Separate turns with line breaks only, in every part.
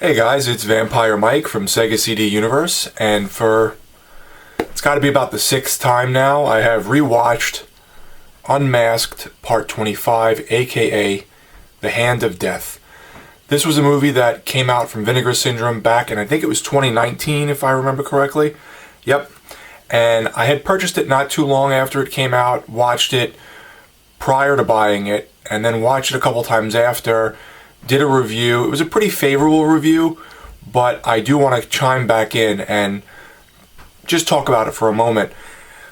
Hey guys, it's Vampire Mike from Sega CD Universe, and it's got to be about the 6th time now, I have rewatched Unmasked Part 25, aka The Hand of Death. This was a movie that came out from Vinegar Syndrome back in, I think it was 2019 if I remember correctly. Yep. And I had purchased it not too long after it came out, watched it prior to buying it, and then watched it a couple times after. Did a review. It was a pretty favorable review, but I do want to chime back in and just talk about it for a moment.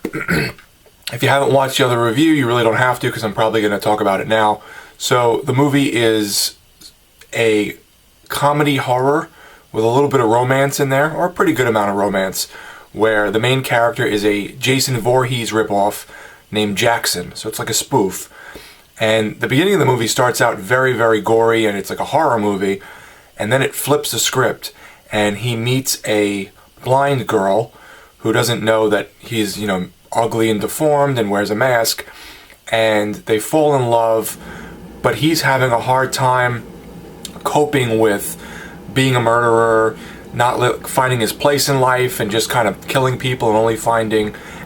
If you haven't watched the other review, you really don't have to, because I'm probably going to talk about it now. So the movie is a comedy horror with a little bit of romance in there, or a pretty good amount of romance, where the main character is a Jason Voorhees ripoff named Jackson. So it's like a spoof. And the beginning of the movie starts out very, very gory, and it's like a horror movie, and then it flips the script, and he meets a blind girl who doesn't know that he's, ugly and deformed and wears a mask, and they fall in love, but he's having a hard time coping with being a murderer, not finding his place in life, and just kind of killing people and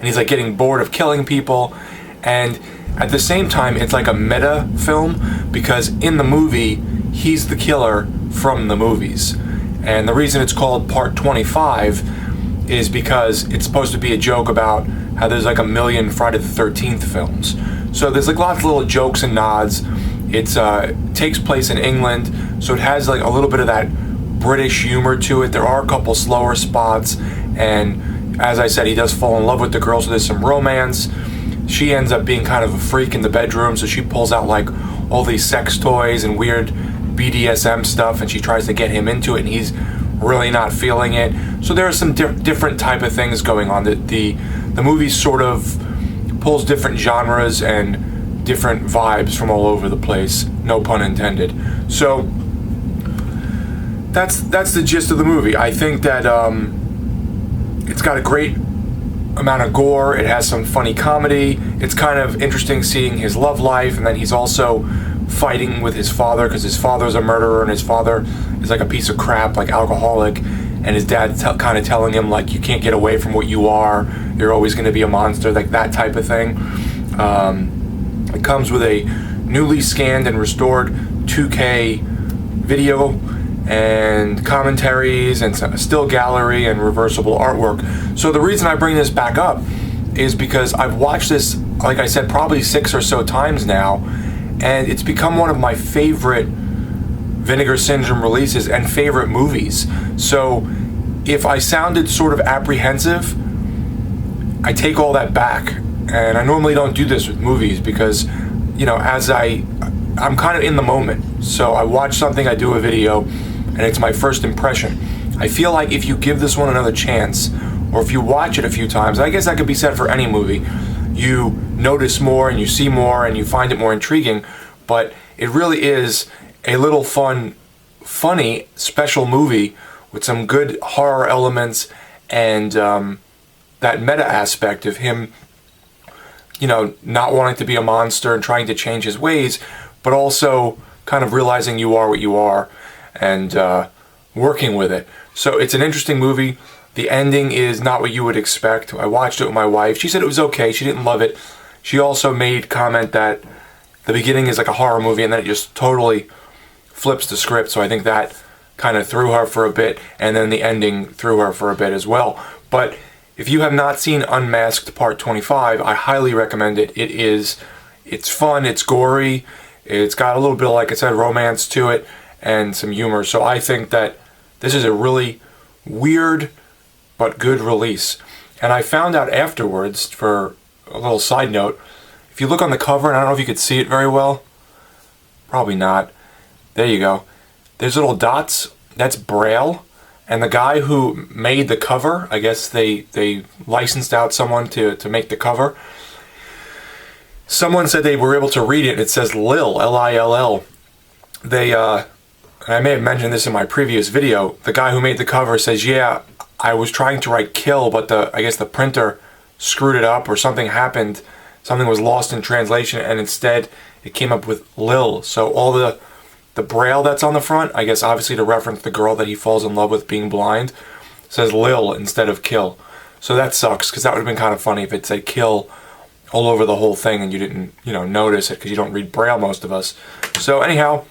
he's like getting bored of killing people. And at the same time, it's like a meta film, because in the movie, he's the killer from the movies. And the reason it's called Part 25 is because it's supposed to be a joke about how there's like a million Friday the 13th films. So there's like lots of little jokes and nods. It takes place in England, so it has like a little bit of that British humor to it. There are a couple slower spots, and as I said, he does fall in love with the girl, so there's some romance. She ends up being kind of a freak in the bedroom, so she pulls out like all these sex toys and weird BDSM stuff, and she tries to get him into it, and he's really not feeling it. So there are some different type of things going on. The movie sort of pulls different genres and different vibes from all over the place, no pun intended. So that's the gist of the movie. I think that it's got a great amount of gore. It has some funny comedy. It's kind of interesting seeing his love life, and then he's also fighting with his father, because his father's a murderer, and his father is like a piece of crap, like alcoholic, and his dad kind of telling him like, you can't get away from what you are, you're always going to be a monster, like that type of thing. It comes with a newly scanned and restored 2K video and commentaries and a still gallery and reversible artwork. So the reason I bring this back up is because I've watched this, like I said, probably 6 or so times now, and it's become one of my favorite Vinegar Syndrome releases and favorite movies. So if I sounded sort of apprehensive, I take all that back. And I normally don't do this with movies because, I'm kind of in the moment. So I watch something, I do a video, and it's my first impression. I feel like if you give this one another chance, or if you watch it a few times, I guess that could be said for any movie, you notice more and you see more and you find it more intriguing. But it really is a little funny, special movie with some good horror elements and that meta aspect of him, not wanting to be a monster and trying to change his ways, but also kind of realizing you are what you are and working with it. So it's an interesting movie. The ending is not what you would expect. I watched it with my wife. She said it was okay. She didn't love it. She also made comment that the beginning is like a horror movie, and then it just totally flips the script. So I think that kind of threw her for a bit, and then the ending threw her for a bit as well. But if you have not seen Unmasked Part 25, I highly recommend it. It's fun, it's gory, it's got a little bit of, like I said, romance to it, and some humor. So I think that this is a really weird but good release. And I found out afterwards, for a little side note, if you look on the cover, and I don't know if you could see it very well, probably not. There you go. There's little dots. That's Braille. And the guy who made the cover, I guess they licensed out someone to make the cover. Someone said they were able to read it. It says Lil, L-I-L-L. And I may have mentioned this in my previous video, the guy who made the cover says, yeah, I was trying to write kill, but I guess the printer screwed it up or something happened. Something was lost in translation, and instead it came up with Lil. So all the the braille that's on the front, I guess obviously to reference the girl that he falls in love with being blind, says Lil instead of kill. So that sucks, because that would have been kind of funny if it said kill all over the whole thing and you didn't, notice it because you don't read braille, most of us. So anyhow,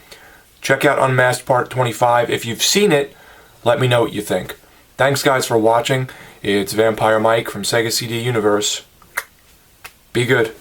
check out Unmasked Part 25. If you've seen it, let me know what you think. Thanks guys for watching. It's Vampire Mike from Sega CD Universe. Be good.